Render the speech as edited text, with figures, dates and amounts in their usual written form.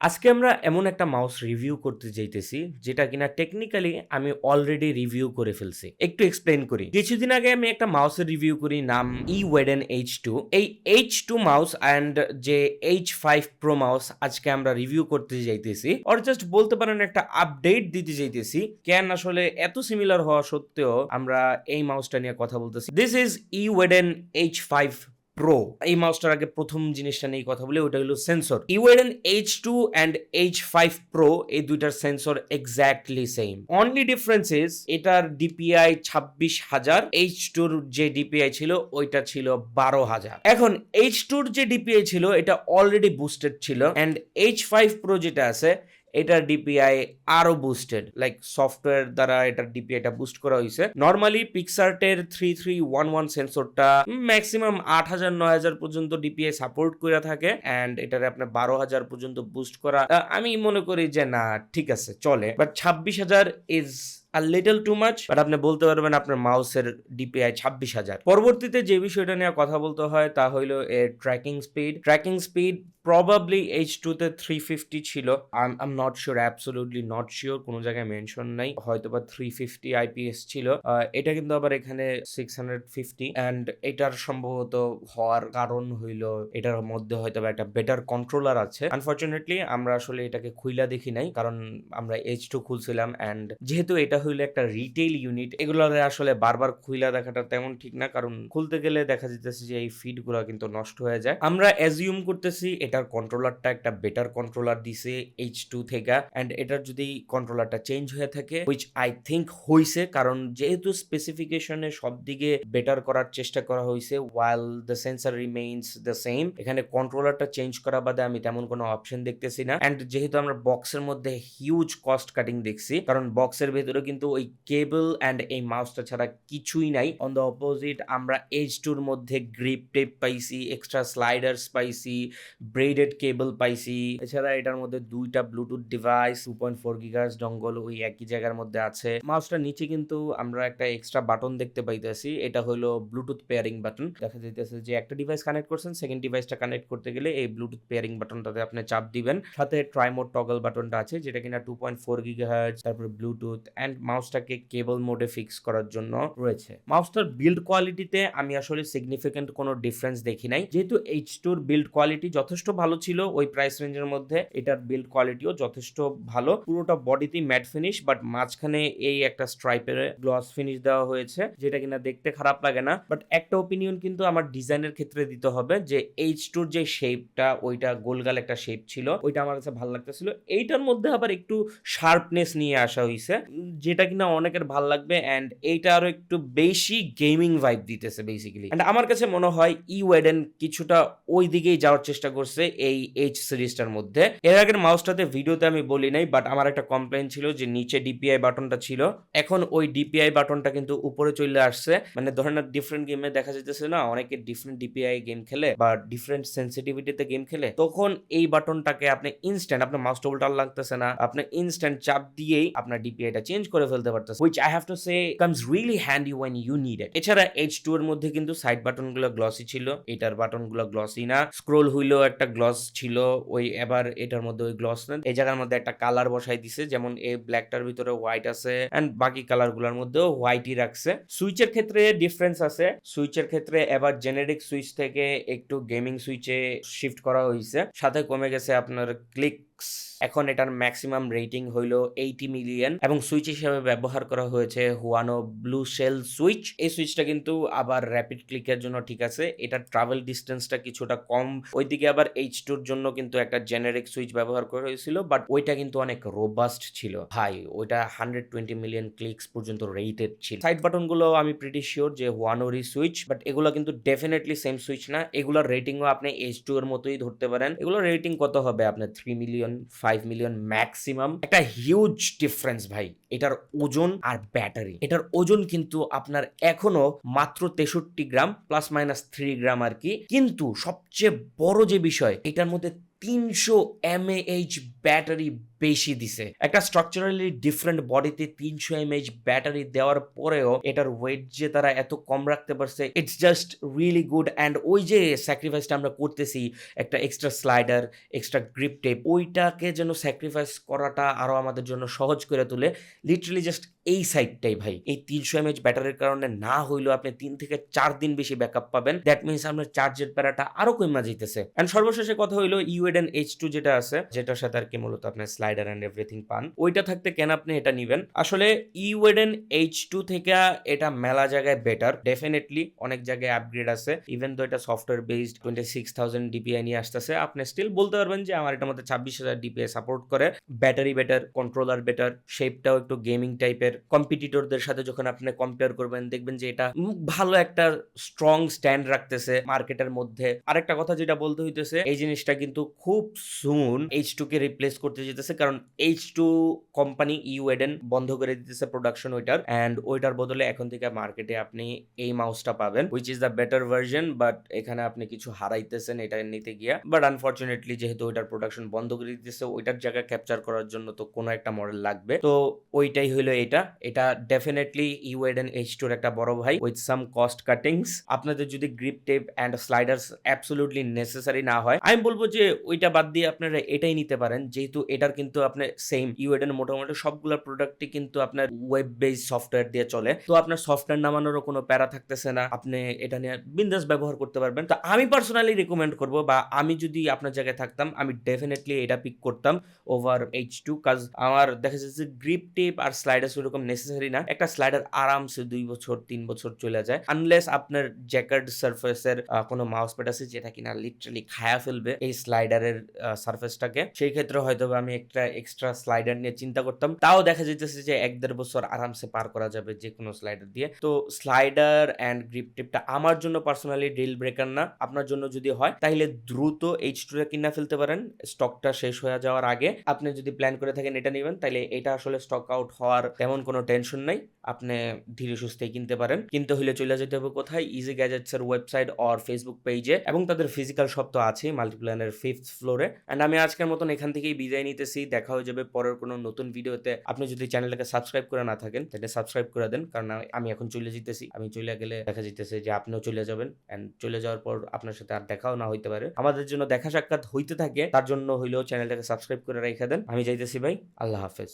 আজকে আমরা এমন একটা মাউস রিভিউ করতে যাইতেছি যেটা কিনা টেকনিক্যালি আমি অলরেডি রিভিউ করে ফেলছি। একটু এক্সপ্লেন করি। কিছুদিন আগে আমি একটা মাউসের রিভিউ করি, নাম ইওয়েডেন H2। এই H2 মাউস অ্যান্ড যে H5 প্রো মাউস আজকে আমরা রিভিউ করতে যাইতেছি, অর জাস্ট বলতে পারেন একটা আপডেট দিতে যাইতেছি। কেন আসলে এত সিমিলার হওয়া সত্ত্বেও আমরা এই মাউসটা নিয়ে কথা বলতেছি। This is Eweadn H5 pro. এই মাউসটার আগে প্রথম জিনিসটা নিয়ে কথা বলি, ওটা হলো sensor. ইওয়েডেন H2 and H5 pro এই দুইটার sensor exactly same. Only difference is এটার ডিপিআই 26,000, H2-র যে ডিপিআই ছিল ওইটা ছিল 12,000। এখন H2-র যে ডিপিআই ছিল এটা অলরেডি বুস্টেড ছিল, অ্যান্ড H5 প্রো যেটা আছে এটার ডিপিআই আরো বুস্টেড, লাইক সফটওয়্যার দ্বারা এটার ডিপিআইটা বুস্ট করা হয়েছে। নর্মালি পিক্সার্টের 3311 সেন্সরটা ম্যাক্সিমাম 8,000 9,000 পর্যন্ত ডিপিআই সাপোর্ট করে থাকে, অ্যান্ড এটারে আপনার 12,000 পর্যন্ত বুস্ট করা আমি মনে করি যে না, ঠিক আছে, চলে। But 26,000 is a little too much, but আপনি বলতে পারবেন আপনার মাউসের ডিপিআই 26,000। পরবর্তীতে যে বিষয়টা নিয়ে কথা বলতে হয় তা হইলো এর ট্র্যাকিং স্পিড প্রবাবলি H2 তে 350 ছিল। I am not sure, absolutely not sure, কোনো জায়গায় মেনশন নাই, হয়তোবা 350 আইপিএস ছিল। এটা কিন্তু আবার এখানে 650, অ্যান্ড এটার সম্ভবত হওয়ার কারণ হইলো এটার মধ্যে হয়তোবা একটা বেটার কন্ট্রোলার আছে। আনফরচুনেটলি আমরা আসলে এটাকে খুইলা দেখি নাই, কারণ আমরা H2 খুলছিলাম, অ্যান্ড যেহেতু এটা হইলো একটা রিটেল ইউনিট, এগুলোরে আসলে বারবার খুইলা দেখাটা তেমন ঠিক না, কারণ খুলতে গেলে দেখা যেতেছে যে এই ফিড গুলো কিন্তু নষ্ট হয়ে যায়। আমরা অ্যাজিউম করতেছি এটার কন্ট্রোলারটা একটা বেটার কন্ট্রোলার দিছে H2 থেকে, অ্যান্ড এটার যদি কন্ট্রোলারটা চেঞ্জ হয়ে থাকে, হুইচ আই থিঙ্ক হইছে, কারণ যেহেতু স্পেসিফিকেশনে সব দিকে বেটার করার চেষ্টা করা হয়েছে while the sensor remains the same, এখানে কন্ট্রোলারটা চেঞ্জ করা বাদে আমি তেমন কোনো অপশন দেখতেছি না। অ্যান্ড যেহেতু আমরা বক্সের মধ্যে হিউজ কস্ট কাটিং দেখছি, কারণ বক্সের ভেতরে কিন্তু ওই কেবল অ্যান্ড এই মাউসটা ছাড়া কিছুই নাই। অন দ্য অপোজিট আমরা H2-র মধ্যে গ্রিপ টেপ পাইছি, এক্সট্রা স্লাইডার্স পাইছি, ব্রেডেড কেবল পাইছি। এছাড়া এটার মধ্যে দুইটা ব্লুটুথ ডিভাইস 2.4 গিগাহার্টজ ডঙ্গল ওই একই জায়গার মধ্যে আছে। মাউসটার নিচে কিন্তু আমরা একটা এক্সট্রা বাটন দেখতে পাইতেছি, এটা হলো ব্লুটুথ পেয়ারিং বাটন। দেখা যাইতেছে যে একটা ডিভাইস কানেক্ট করছেন, সেকেন্ড ডিভাইসটা কানেক্ট করতে গেলে এই ব্লুটুথ পেয়ারিং বাটনটাতে আপনি চাপ দিবেন। সাথে ট্রাইমোড টগল বাটনটা আছে, যেটা কিনা 2.4 গিগাহার্টজ, তারপরে ব্লুটুথ অ্যান্ড মাউসটাকে কেবল মোডে ফিক্স করার জন্য রয়েছে। মাউসটার বিল্ড কোয়ালিটিতে আমি আসলে সিগনিফিকেন্ট কোনো ডিফারেন্স দেখি নাই, যেহেতু H2-র বিল্ড কোয়ালিটি যথেষ্ট ভালো ছিল ওই প্রাইস রেঞ্জের মধ্যে, এটার বিল্ড কোয়ালিটিও যথেষ্ট ভালো। পুরোটা বডিতেই ম্যাট ফিনিশ, বাট মাঝখানে এই একটা স্ট্রাইপের গ্লস ফিনিশ দেওয়া হয়েছে, যেটা কিনা দেখতে খারাপ লাগে না। বাট একটা ওপিনিয়ন কিন্তু আমার ডিজাইনের ক্ষেত্রে দিতে হবে, যে H2-র যে শেপটা, ওইটা গোলগাল একটা শেপ ছিল, ওইটা আমার কাছে ভালো লাগতেছিল। এইটার মধ্যে আবার একটু শার্পনেস নিয়ে আসা হয়েছে, যেটা কিনা অনেকের ভালো লাগবে, অ্যান্ড এইটা আরো একটু বেশি গেমিং ভাইব দিতেছে বেসিক্যালি। অ্যান্ড আমার কাছে মনে হয় ইওয়েডেন কিছুটা ওই দিকেই যাওয়ার চেষ্টা করছে এই H সিরিজটার মধ্যে। এর আগের মাউসটাতে ভিডিওতে আমি বলি নাই, বাট আমার একটা কমপ্লেন ছিল যে নিচে ডিপিআই বাটনটা ছিল, এখন ওই ডিপিআই বাটনটা কিন্তু উপরে চলে আসছে। মানে ধরেন ডিফারেন্ট গেমে দেখা যাইতেছে না, অনেকে ডিফারেন্ট ডিপিআই গেম খেলে বা ডিফারেন্ট সেন্সিটিভিটিতে গেম খেলে, তখন এই বাটনটাকে আপনি ইনস্ট্যান্ট, আপনার মাউস টোলটাল লাগতেছে না, আপনি ইনস্ট্যান্ট চাপ দিয়েই আপনার ডিপিআইটা চেঞ্জ করে ফেলতে পারতেছে, which I have to say comes really handy when you need it। এছাড়া H2 এর মধ্যে কিন্তু সাইড বাটনগুলো গ্লসি ছিল, এটার বাটনগুলো গ্লসি না। স্ক্রোল হুইলও একটা গ্লস ছিল, ওই এবার এটার মধ্যে ওই গ্লস না, এই জায়গার মধ্যে একটা কালার বসাই দিছে, যেমন এই ব্ল্যাকটার ভিতরে হোয়াইট আছে, এন্ড বাকি কালারগুলোর মধ্যেও হোয়াইটই রাখছে। সুইচের ক্ষেত্রে ডিফারেন্স আছে, সুইচের ক্ষেত্রে এবার জেনেরিক সুইচ থেকে একটু গেমিং সুইচে শিফট করা হয়েছে, সাথে কমে গেছে আপনার ক্লিক। এখন এটার ম্যাক্সিমাম রেটিং হইলো 80 মিলিয়ন, এবং সুইচ হিসেবে ব্যবহার করা হয়েছে হুয়ানো ব্লু শেল সুইচ। এই সুইচটা কিন্তু আবার র্যাপিড ক্লিকের জন্য ঠিক আছে, এটার ট্রাভেল ডিস্টেন্সটা কিছুটা কম। ওইদিকে আবার H2-র জন্য কিন্তু একটা জেনারিক সুইচ ব্যবহার করা হয়েছিল, বাট ওইটা কিন্তু অনেক রোবাস্ট ছিল ভাই, ওইটা 120 মিলিয়ন ক্লিকস পর্যন্ত রেটেড ছিল। সাইড বাটন গুলো আমি প্রিটি শিওর যে হুয়ানোরই সুইচ, বাট এগুলো কিন্তু ডেফিনেটলি সেম সুইচ না, এগুলোর রেটিংও আপনি H2 এর মতোই ধরতে পারেন। এগুলোর রেটিং কত হবে আপনার 3 মিলিয়ন 5 মিলিয়ন ম্যাক্সিমাম। একটা হিউজ ডিফারেন্স ভাই এটার ওজন আর ব্যাটারি। এটার ওজন কিন্তু আপনার এখনো মাত্র 63 গ্রাম, প্লাস মাইনাস 3 গ্রাম আর কি। কিন্তু সবচেয়ে বড় যে বিষয়, এটার মধ্যে 300 mAh ব্যাটারি বেশি দিছে। একটা স্ট্রাকচারালি ডিফারেন্ট বডিতে ৩০০ এমএএইচ ব্যাটারি দেওয়ার পরেও এটার ওয়েট যে তারা এত কম রাখতে পারছে, it's just really good. And ওই যে স্যাক্রিফাইসটা আমরা করতেছি, একটা extra slider, extra grip tape, ওইটাকে যেন স্যাক্রিফাইস করাটা আরো আমাদের জন্য সহজ করে তোলে। লিটারালি জাস্ট এই সাইডটাই ভাই। এই ৩০০ এমএএইচ ব্যাটারির কারণে না হইলেও আপনি ৩ থেকে ৪ দিন বেশি ব্যাকআপ পাবেন। দ্যাট মিনস আপনার চার্জের প্যারাটা আরো কইমা যাইতেছে। অ্যান্ড সর্বশেষে কথা হইলো ইউএডএন H2 যেটা আছে, যেটার সাথে আর কি মূলত আপনার স্লাইডার এন্ড এভরিথিং পান, ওইটা থাকতে কেন আপনি এটা নিবেন? আসলে ইউএডএন H2 থেকে এটা মেলা জায়গায় বেটার। ডেফিনেটলি অনেক জায়গায় আপগ্রেড আছে। ইভেন দো এটা সফটওয়্যার বেসড 26,000 ডিপিআই নিয়ে আসতেছে, আপনি স্টিল বলতে পারবেন যে আমার এটার মধ্যে 26,000 ডিপিআই সাপোর্ট করে। ব্যাটারি বেটার, কন্ট্রোলার বেটার, শেপটাও একটু গেমিং টাইপের। কম্পিটিটরদের সাথে যখন আপনি কম্পেয়ার করবেন দেখবেন যে এটা ভালো একটা স্ট্রং স্ট্যান্ড রাখতেছে মার্কেটের মধ্যে। আরেকটা কথা যেটা বলতে হইতেছে, এই জিনিসটা কিন্তু খুব সুন H2 কে রিপ্লেস করতে যেতেছে, কারণ H2 কোম্পানি ইউএডএন বন্ধ করে দিতেছে প্রোডাকশন ওইটার। অ্যান্ড ওইটার বদলে এখন থেকে মার্কেটে আপনি এই মাউসটা পাবেন, which is the better version. But এখানে আপনি কিছু হারাইতেছেন এটা নিতে গিয়া। বাট আনফরচুনেটলি যেহেতু ওইটার প্রোডাকশন বন্ধ করে দিতেছে, ওইটার জায়গায় ক্যাপচার করার জন্য তো কোনো একটা মডেল লাগবে। তো ওইটাই হইলো এটা। এটা ডেফিনেটলি ইউএডএন H2 এর একটা বড় ভাই উইথ সাম কস্ট কাটিংস। আপনাদের যদি grip tape and sliders absolutely necessary না হয়, আমি বলবো যে ওইটা বাদ দিয়ে আপনারা এটাই নিতে পারেন, যেহেতু এটার কিন্তু আপনার সেম ইউএডএন মোটামুটি সবগুলো প্রোডাক্টই কিন্তু আপনার ওয়েব বেস সফটওয়্যার দিয়ে চলে। তো আপনার সফটওয়্যার নামানোরও কোনো প্যারা থাকতেছে না, আপনি এটা নিয়ে বিন্দাস ব্যবহার করতে পারবেন। তো আমি পার্সোনালি রিকমেন্ড করবো, বা আমি যদি আপনার জায়গায় থাকতাম আমি ডেফিনেটলি এটা পিক করতাম ওভার H2। কাজ আমার দেখা যাচ্ছে গ্রিপ টেপ আর স্লাইডার্স ওরকম নেসেসারি না। একটা স্লাইডার আরামসে 2 বছর 3 বছর চলে যায়, আনলেস আপনার জ্যাকার্ড সারফেসের কোনো মাউস প্যাড আছে যেটা কিনা লিটারালি খায়া ফেলবে এই স্লাইডারের সারফেসটাকে। সেই ক্ষেত্রে হয়তো আমি একটা এক্সট্রা স্লাইডার নিয়ে চিন্তা করতাম। তাও দেখা যাইতেছে যে 1-1.5 বছর আরামসে পার করা যাবে যে কোনো স্লাইডার দিয়ে। তো স্লাইডার অ্যান্ড গ্রিপ টেপটা আমার জন্য পার্সোনালি ডিল ব্রেকার না। আপনার জন্য যদি হয় তাহলে দ্রুত H2 টা কিনা ফেলতে পারেন স্টকটা শেষ হয়ে যাওয়ার আগে। আপনি যদি প্ল্যান করে থাকেন এটা নেবেন, তাহলে এটা আসলে স্টক আউট হওয়ার তেমন কোনো টেনশন নাই। আপনি ধীরে সুস্থে কিনতে পারেন। কিনতে হলে চলে যেতে হবে কোথায়? ইজি গ্যাজেটস এর ওয়েবসাইট আর ফেসবুক পেজে, এবং তাদের ফিজিক্যাল শপ তো আছেই মাল্টিপ্ল্যানের 5th ফ্লোরে। এন্ড আমি আজকের মতন এখান থেকেই বিদায় নিতেছি। দেখা হয়ে যাবে পরের কোনো নতুন ভিডিওতে। আপনি যদি চ্যানেলটাকে সাবস্ক্রাইব করে না থাকেন তাহলে সাবস্ক্রাইব করে দেন, কারণ আমি এখন চলে যেতেছি। আমি চলে গেলে দেখা যেতেছে যে আপনিও চলে যাবেন, এন্ড চলে যাওয়ার পর আপনার সাথে আর দেখাও না হইতে পারে। আমাদের জন্য দেখা সাক্ষাৎ হইতে থাকে, তার জন্য হইলেও চ্যানেলটাকে সাবস্ক্রাইব করে রেখে দেন। আমি যাইতেছি ভাই, আল্লাহ হাফেজ।